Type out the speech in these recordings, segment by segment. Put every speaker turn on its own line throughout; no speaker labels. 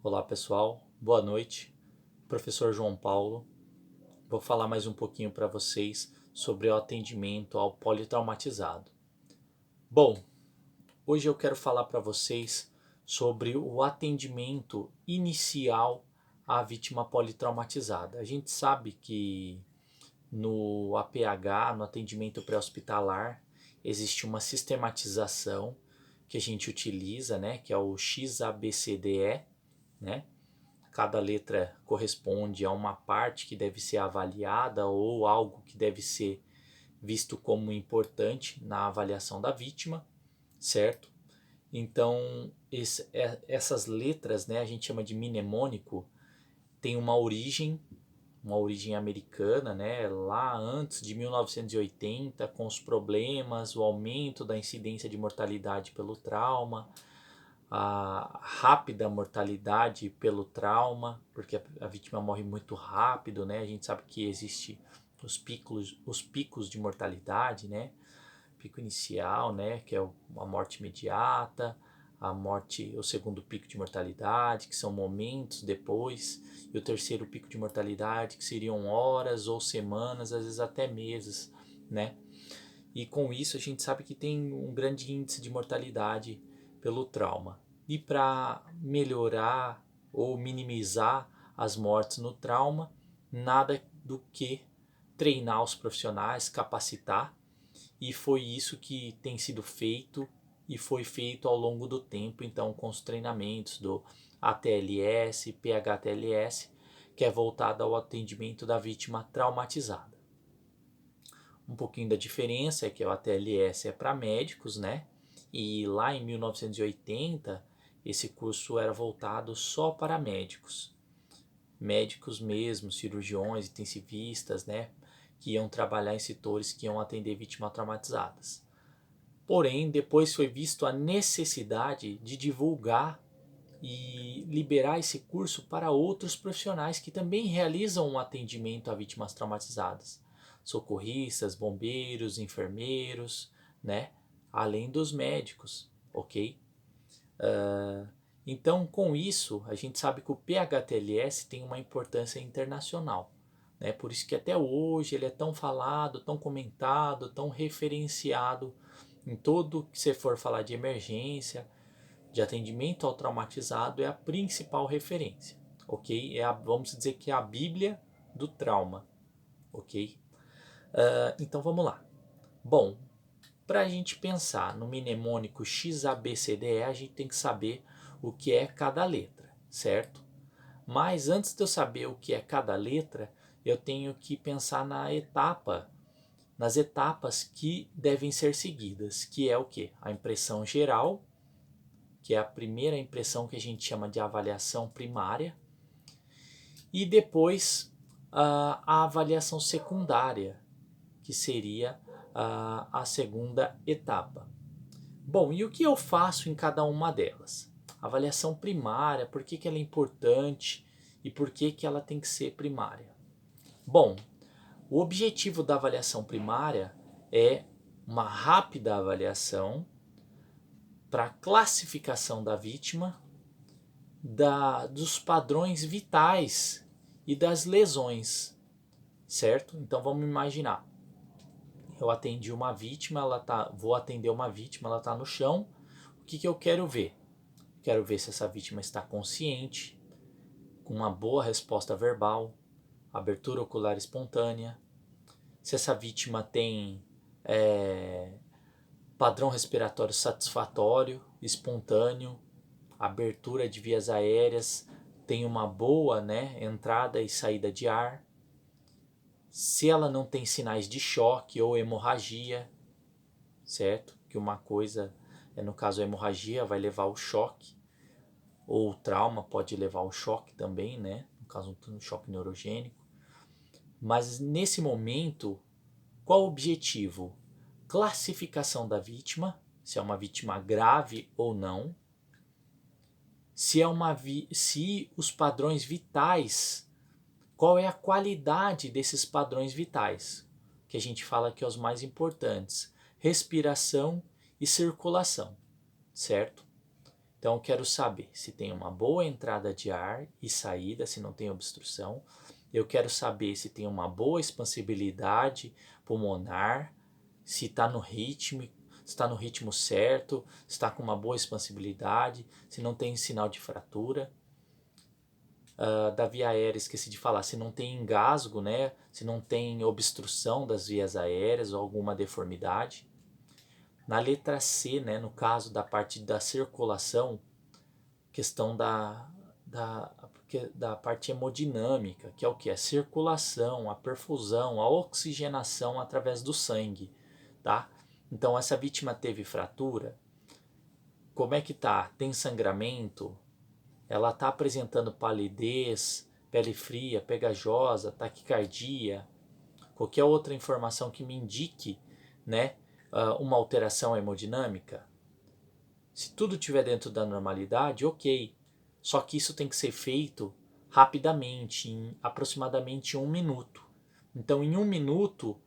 Olá pessoal, boa noite. Professor João Paulo. Vou falar mais um pouquinho para vocês sobre o atendimento ao politraumatizado. Bom, hoje eu quero falar para vocês sobre o atendimento inicial à vítima politraumatizada. A gente sabe que no APH, no atendimento pré-hospitalar, existe uma sistematização que a gente utiliza, né, que é o XABCDE, né? Cada letra corresponde a uma parte que deve ser avaliada ou algo que deve ser visto como importante na avaliação da vítima, certo? Então, essas letras, né, a gente chama de mnemônico, tem uma origem americana, né, lá antes de 1980, com os problemas, o aumento da incidência de mortalidade pelo trauma, a rápida mortalidade pelo trauma, porque a vítima morre muito rápido, né? A gente sabe que existe os picos de mortalidade, né? Pico inicial, né? Que é a morte imediata, a morte, o segundo pico de mortalidade, que são momentos depois, e o terceiro pico de mortalidade, que seriam horas ou semanas, às vezes até meses, né? E com isso a gente sabe que tem um grande índice de mortalidade pelo trauma. E para melhorar ou minimizar as mortes no trauma, nada do que treinar os profissionais, capacitar, e foi isso que tem sido feito e foi feito ao longo do tempo, então com os treinamentos do ATLS, PHTLS, que é voltado ao atendimento da vítima traumatizada. Um pouquinho da diferença é que o ATLS é para médicos, né? E lá em 1980 esse curso era voltado só para médicos. Médicos mesmo, cirurgiões, intensivistas, né? Que iam trabalhar em setores que iam atender vítimas traumatizadas. Porém, depois foi visto a necessidade de divulgar e liberar esse curso para outros profissionais que também realizam um atendimento a vítimas traumatizadas. Socorristas, bombeiros, enfermeiros, né? Além dos médicos, ok? Então, com isso, a gente sabe que o PHTLS tem uma importância internacional. Né? Por isso que até hoje ele é tão falado, tão comentado, tão referenciado em todo que você for falar de emergência, de atendimento ao traumatizado, é a principal referência, ok? Vamos dizer que é a Bíblia do trauma, ok? Então vamos lá. Bom, para a gente pensar no mnemônico XABCDE, a gente tem que saber o que é cada letra, certo? Mas antes de eu saber o que é cada letra, eu tenho que pensar nas etapas que devem ser seguidas, que é o que? A impressão geral, que é a primeira impressão que a gente chama de avaliação primária, e depois a avaliação secundária, que seria a segunda etapa. Bom, e o que eu faço em cada uma delas? Avaliação primária, por que ela é importante e por que ela tem que ser primária? Bom, o objetivo da avaliação primária é uma rápida avaliação para classificação da vítima, dos padrões vitais e das lesões, certo? Então vamos imaginar, eu atendi uma vítima, vou atender uma vítima, ela está no chão, o que eu quero ver? Quero ver se essa vítima está consciente, com uma boa resposta verbal, abertura ocular espontânea, se essa vítima tem padrão respiratório satisfatório, espontâneo, abertura de vias aéreas, tem uma boa, né, entrada e saída de ar, se ela não tem sinais de choque ou hemorragia, certo? Que uma coisa, no caso a hemorragia, vai levar ao choque, ou o trauma pode levar ao choque também, né? No caso um choque neurogênico. Mas nesse momento, qual o objetivo? Classificação da vítima, se é uma vítima grave ou não, se os padrões vitais, qual é a qualidade desses padrões vitais, que a gente fala que é os mais importantes, respiração e circulação, certo? Então eu quero saber se tem uma boa entrada de ar e saída, se não tem obstrução. Eu quero saber se tem uma boa expansibilidade pulmonar, se está no ritmo, está no ritmo certo, está com uma boa expansibilidade, se não tem sinal de fratura. Da via aérea, esqueci de falar, se não tem engasgo, né? Se não tem obstrução das vias aéreas ou alguma deformidade. Na letra C, né, no caso da parte da circulação, questão da parte hemodinâmica, que é o que? A circulação, a perfusão, a oxigenação através do sangue, tá? Então essa vítima teve fratura, como é que tá? Tem sangramento? Ela está apresentando palidez, pele fria, pegajosa, taquicardia, qualquer outra informação que me indique, né, uma alteração hemodinâmica. Se tudo estiver dentro da normalidade, ok. Só que isso tem que ser feito rapidamente, em aproximadamente 1 minuto. Então, em 1 minuto,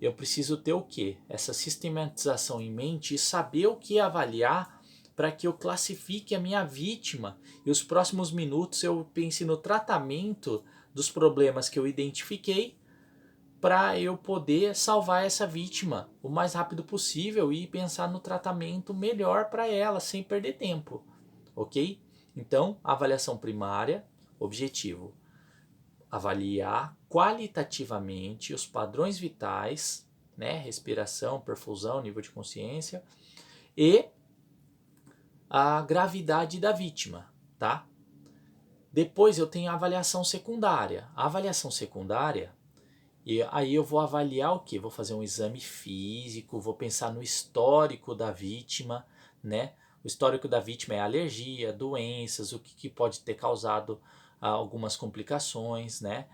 eu preciso ter o quê? Essa sistematização em mente e saber o que avaliar para que eu classifique a minha vítima. E os próximos minutos eu pense no tratamento dos problemas que eu identifiquei para eu poder salvar essa vítima o mais rápido possível e pensar no tratamento melhor para ela, sem perder tempo, ok? Então, avaliação primária, objetivo: avaliar qualitativamente os padrões vitais, né, respiração, perfusão, nível de consciência e a gravidade da vítima, tá? Depois eu tenho a avaliação secundária. A avaliação secundária, e aí eu vou avaliar o quê? Vou fazer um exame físico, vou pensar no histórico da vítima, né? O histórico da vítima é alergia, doenças, o que pode ter causado algumas complicações, né?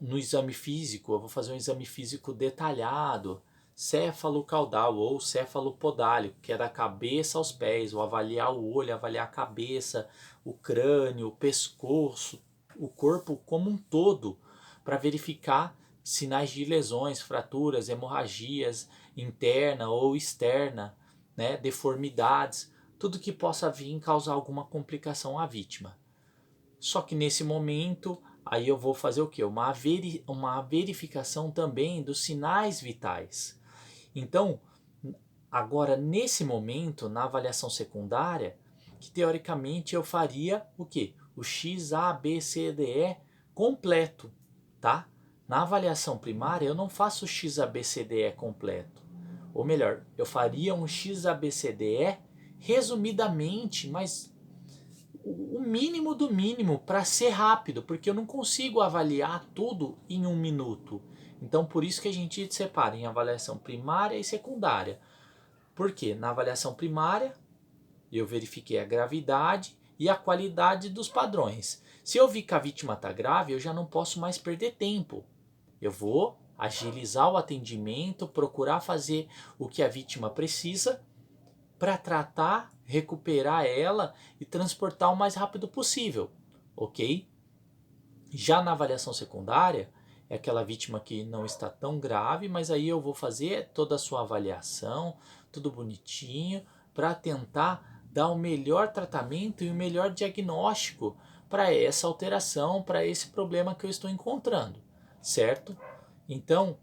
No exame físico, eu vou fazer um exame físico detalhado, céfalo-caudal ou céfalo-podálico, que é da cabeça aos pés, vou avaliar o olho, avaliar a cabeça, o crânio, o pescoço, o corpo como um todo, para verificar sinais de lesões, fraturas, hemorragias interna ou externa, né, deformidades, tudo que possa vir causar alguma complicação à vítima. Só que nesse momento, aí eu vou fazer o quê? Uma verificação também dos sinais vitais. Então, agora nesse momento, na avaliação secundária, que teoricamente eu faria o quê? O XABCDE completo, tá? Na avaliação primária eu não faço o XABCDE completo. Ou melhor, eu faria um XABCDE resumidamente, mas o mínimo do mínimo para ser rápido, porque eu não consigo avaliar tudo em 1 minuto. Então por isso que a gente separa em avaliação primária e secundária. Por quê? Na avaliação primária eu verifiquei a gravidade e a qualidade dos padrões. Se eu vi que a vítima está grave, eu já não posso mais perder tempo. Eu vou agilizar o atendimento, procurar fazer o que a vítima precisa para tratar, recuperar ela e transportar o mais rápido possível, ok? Já na avaliação secundária, é aquela vítima que não está tão grave, mas aí eu vou fazer toda a sua avaliação, tudo bonitinho, para tentar dar o melhor tratamento e o melhor diagnóstico para essa alteração, para esse problema que eu estou encontrando, certo? Então,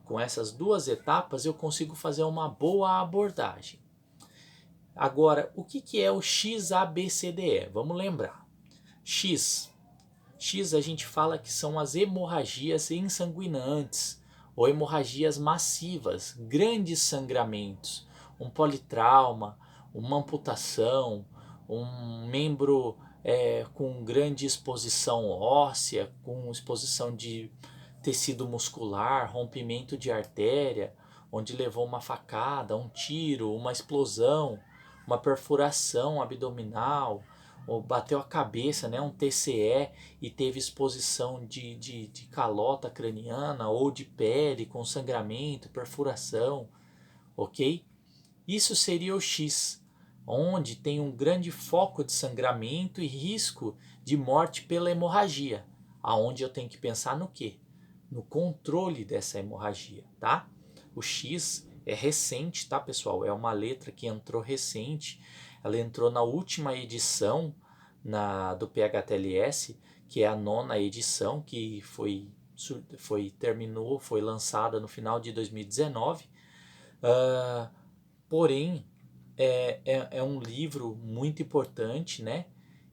com essas duas etapas, eu consigo fazer uma boa abordagem. Agora, o que é o XABCDE? Vamos lembrar. X a gente fala que são as hemorragias ensanguinantes ou hemorragias massivas, grandes sangramentos, um politrauma, uma amputação, um membro com grande exposição óssea, com exposição de tecido muscular, rompimento de artéria, onde levou uma facada, um tiro, uma explosão, uma perfuração abdominal, ou bateu a cabeça, né, um TCE e teve exposição de calota craniana ou de pele com sangramento, perfuração, ok? Isso seria o X, onde tem um grande foco de sangramento e risco de morte pela hemorragia, aonde eu tenho que pensar no quê? No controle dessa hemorragia, tá? O X é recente, tá, pessoal? É uma letra que entrou recente, Ela entrou na última edição do PHTLS, que é a 9ª edição, que foi lançada no final de 2019. Porém, é um livro muito importante, né?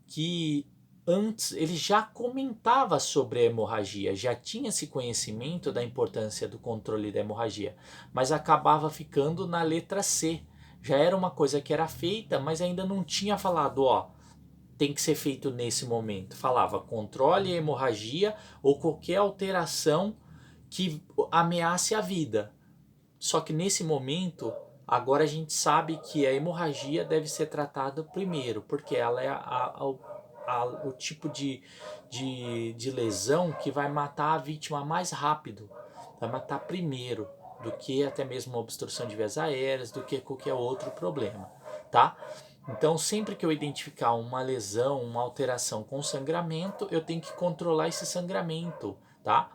Que antes ele já comentava sobre a hemorragia, já tinha esse conhecimento da importância do controle da hemorragia, mas acabava ficando na letra C. Já era uma coisa que era feita, mas ainda não tinha falado, ó, tem que ser feito nesse momento. Falava controle a hemorragia ou qualquer alteração que ameace a vida. Só que nesse momento, agora a gente sabe que a hemorragia deve ser tratada primeiro, porque ela é o tipo de lesão que vai matar a vítima mais rápido, vai matar primeiro do que até mesmo uma obstrução de vias aéreas, do que qualquer outro problema, tá? Então, sempre que eu identificar uma lesão, uma alteração com sangramento, eu tenho que controlar esse sangramento, tá?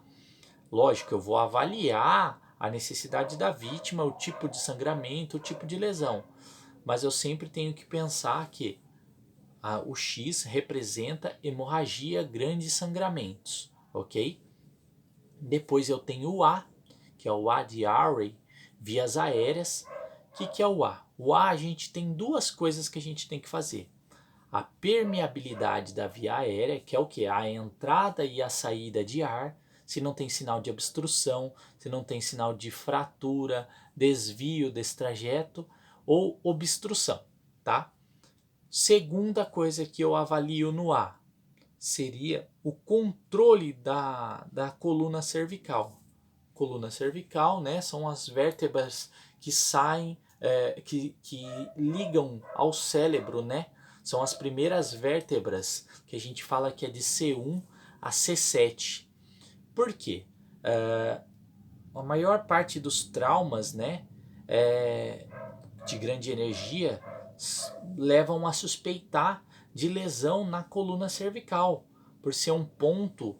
Lógico, eu vou avaliar a necessidade da vítima, o tipo de sangramento, o tipo de lesão. Mas eu sempre tenho que pensar que o X representa hemorragia, grandes sangramentos, ok? Depois eu tenho o A, que é o A de Array, vias aéreas. O que é o A? O A, a gente tem duas coisas que a gente tem que fazer. A permeabilidade da via aérea, que é o que? A entrada e a saída de ar, se não tem sinal de obstrução, se não tem sinal de fratura, desvio desse trajeto ou obstrução, tá? Segunda coisa que eu avalio no A seria o controle da coluna cervical. Coluna cervical, né, são as vértebras que saem, que ligam ao cérebro, né? São as primeiras vértebras que a gente fala que é de C1 a C7. Por quê? A maior parte dos traumas, né, de grande energia levam a suspeitar de lesão na coluna cervical, por ser um ponto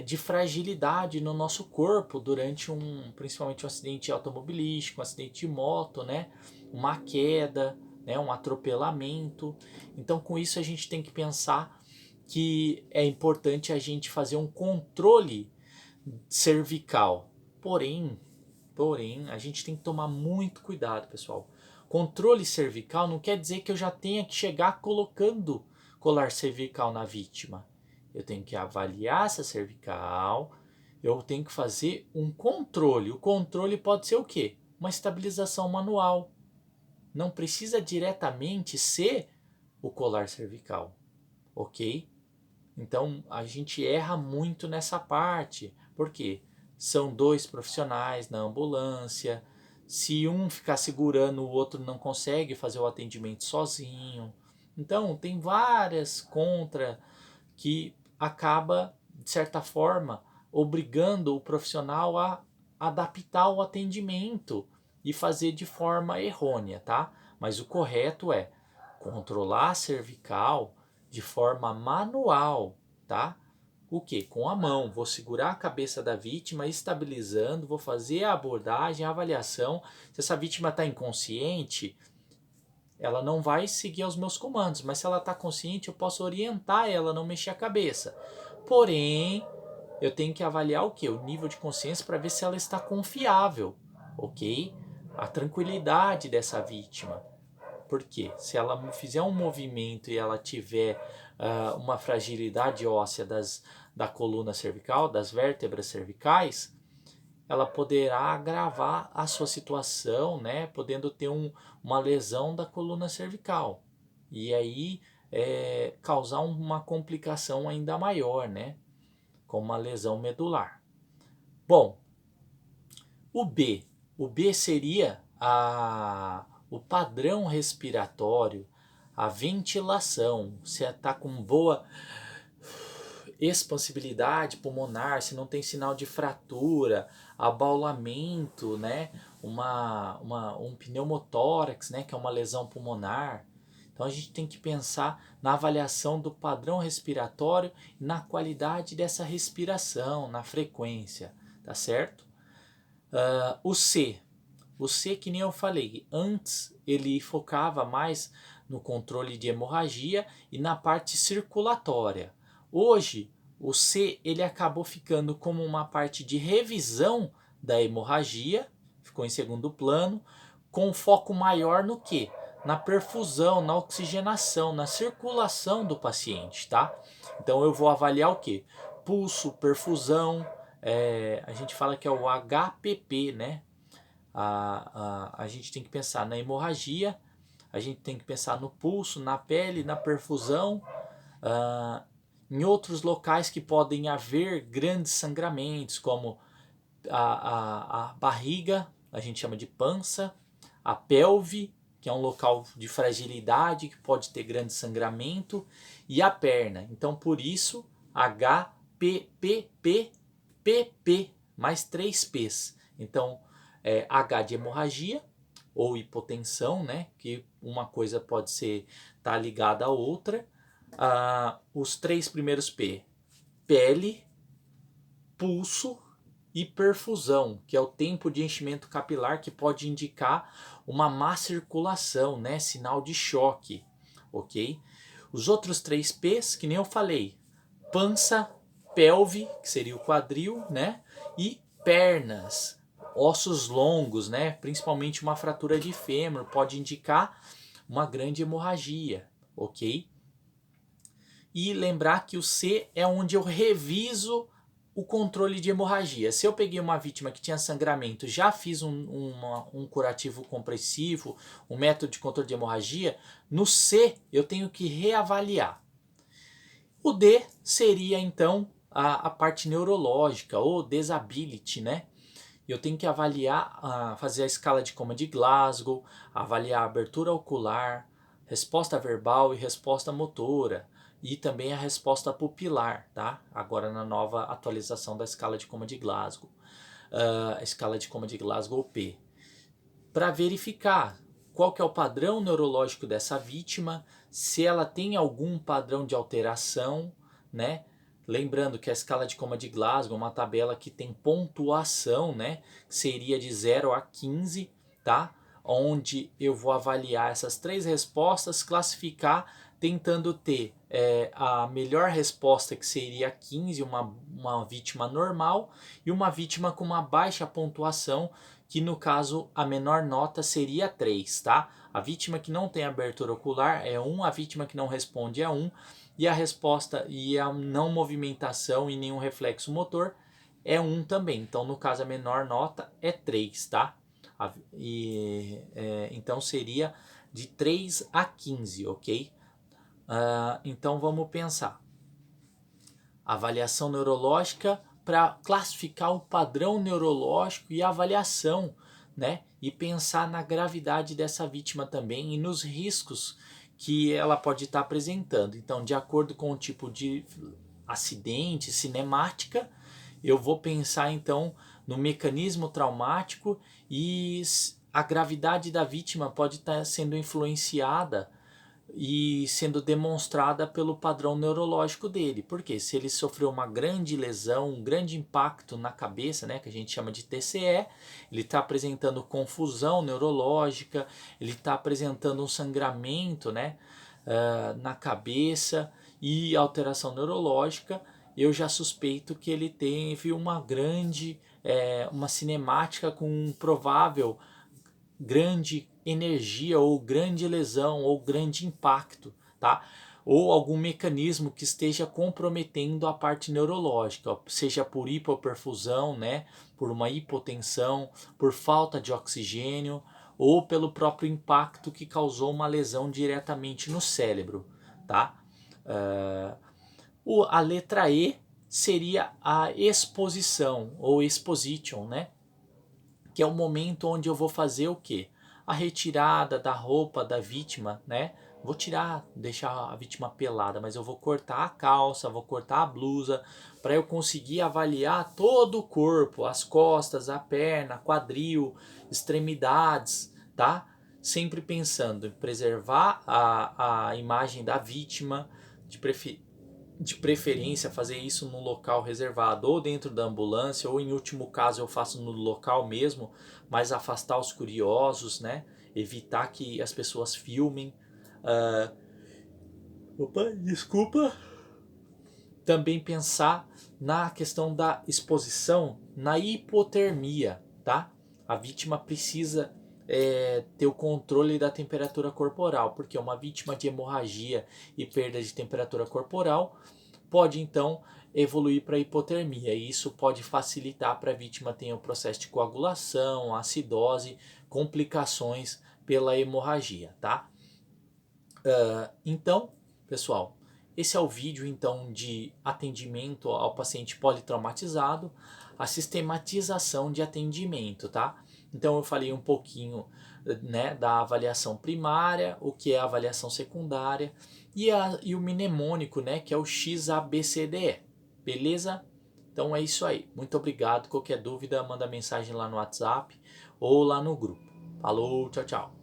de fragilidade no nosso corpo durante principalmente um acidente automobilístico, um acidente de moto, né, uma queda, né, um atropelamento. Então, com isso a gente tem que pensar que é importante a gente fazer um controle cervical. Porém, a gente tem que tomar muito cuidado, pessoal. Controle cervical não quer dizer que eu já tenha que chegar colocando colar cervical na vítima. Eu tenho que avaliar essa cervical, eu tenho que fazer um controle. O controle pode ser o quê? Uma estabilização manual. Não precisa diretamente ser o colar cervical, ok? Então a gente erra muito nessa parte. Por quê? São dois profissionais na ambulância. Se um ficar segurando, o outro não consegue fazer o atendimento sozinho. Então tem várias contra que acaba, de certa forma, obrigando o profissional a adaptar o atendimento e fazer de forma errônea, tá? Mas o correto é controlar a cervical de forma manual, tá? O que? Com a mão. Vou segurar a cabeça da vítima, estabilizando, vou fazer a abordagem, a avaliação. Se essa vítima está inconsciente, ela não vai seguir os meus comandos, mas se ela está consciente, eu posso orientar ela a não mexer a cabeça. Porém, eu tenho que avaliar o que? O nível de consciência para ver se ela está confiável, ok? A tranquilidade dessa vítima. Porque se ela fizer um movimento e ela tiver uma fragilidade óssea da coluna cervical, das vértebras cervicais, ela poderá agravar a sua situação, né, podendo ter uma lesão da coluna cervical. E aí causar uma complicação ainda maior, né, como uma lesão medular. Bom, o B. O B seria o padrão respiratório, a ventilação, se está com boa expansibilidade pulmonar, se não tem sinal de fratura, abaulamento, né? Um pneumotórax, né? Que é uma lesão pulmonar. Então a gente tem que pensar na avaliação do padrão respiratório e na qualidade dessa respiração, na frequência, tá certo? O C, que nem eu falei, antes ele focava mais no controle de hemorragia e na parte circulatória. Hoje, o C ele acabou ficando como uma parte de revisão da hemorragia, ficou em segundo plano, com foco maior no quê? Na perfusão, na oxigenação, na circulação do paciente, tá? Então eu vou avaliar o quê? Pulso, perfusão, a gente fala que é o HPP, né? A gente tem que pensar na hemorragia, a gente tem que pensar no pulso, na pele, na perfusão, em outros locais que podem haver grandes sangramentos, como a barriga, a gente chama de pança, a pelve, que é um local de fragilidade, que pode ter grande sangramento, e a perna. Então, por isso, HPPPPP, mais 3 P's. Então, H de hemorragia, ou hipotensão, né? Que uma coisa pode ser tá ligada à outra. Os 3 primeiros P, pele, pulso e perfusão, que é o tempo de enchimento capilar, que pode indicar uma má circulação, né? Sinal de choque, ok? Os outros 3 P's, que nem eu falei, pança, pelve, que seria o quadril, né? E pernas, ossos longos, né? Principalmente uma fratura de fêmur, pode indicar uma grande hemorragia, ok? E lembrar que o C é onde eu reviso o controle de hemorragia. Se eu peguei uma vítima que tinha sangramento, já fiz um curativo compressivo, um método de controle de hemorragia, no C eu tenho que reavaliar. O D seria então a parte neurológica, ou disability, né? Eu tenho que avaliar, fazer a escala de coma de Glasgow, avaliar a abertura ocular, resposta verbal e resposta motora, e também a resposta pupilar, tá? Agora na nova atualização da escala de coma de Glasgow, a escala de coma de Glasgow P, para verificar qual que é o padrão neurológico dessa vítima, se ela tem algum padrão de alteração, né? Lembrando que a escala de coma de Glasgow é uma tabela que tem pontuação, né? Seria de 0 a 15, tá? Onde eu vou avaliar essas 3 respostas, classificar, tentando ter a melhor resposta, que seria 15, uma vítima normal, e uma vítima com uma baixa pontuação, que no caso a menor nota seria 3, tá? A vítima que não tem abertura ocular é 1, a vítima que não responde é 1, e a resposta e a não movimentação e nenhum reflexo motor é 1 também. Então, no caso, a menor nota é 3, tá? Então, seria de 3 a 15, ok? Então, vamos pensar. Avaliação neurológica para classificar o padrão neurológico e avaliação, né? E pensar na gravidade dessa vítima também e nos riscos que ela pode estar apresentando. Então, de acordo com o tipo de acidente, cinemática, eu vou pensar então no mecanismo traumático, e a gravidade da vítima pode estar sendo influenciada e sendo demonstrada pelo padrão neurológico dele. Porque se ele sofreu uma grande lesão, um grande impacto na cabeça, né, que a gente chama de TCE, ele está apresentando confusão neurológica, ele está apresentando um sangramento, né, na cabeça e alteração neurológica, eu já suspeito que ele teve uma grande, uma cinemática com um provável grande energia ou grande lesão ou grande impacto, tá? Ou algum mecanismo que esteja comprometendo a parte neurológica, seja por hipoperfusão, né, por uma hipotensão, por falta de oxigênio, ou pelo próprio impacto que causou uma lesão diretamente no cérebro, tá? A letra E seria a exposição ou exposition, né? Que é o momento onde eu vou fazer o quê? A retirada da roupa da vítima, né? Vou tirar, deixar a vítima pelada, mas eu vou cortar a calça, vou cortar a blusa, para eu conseguir avaliar todo o corpo, as costas, a perna, quadril, extremidades, tá? Sempre pensando em preservar a imagem da vítima, de preferência fazer isso num local reservado, ou dentro da ambulância, ou em último caso eu faço no local mesmo, mas afastar os curiosos, né? Evitar que as pessoas filmem Opa, desculpa. Também pensar na questão da exposição na hipotermia, tá? A vítima precisa ter o controle da temperatura corporal, porque uma vítima de hemorragia e perda de temperatura corporal pode então evoluir para hipotermia, e isso pode facilitar para a vítima ter o processo de coagulação, acidose, complicações pela hemorragia, tá? Então, pessoal, esse é o vídeo então de atendimento ao paciente politraumatizado, a sistematização de atendimento, tá? Então eu falei um pouquinho, né, da avaliação primária, o que é a avaliação secundária e o mnemônico, né, que é o XABCDE. Beleza? Então é isso aí. Muito obrigado. Qualquer dúvida, manda mensagem lá no WhatsApp ou lá no grupo. Falou, tchau, tchau.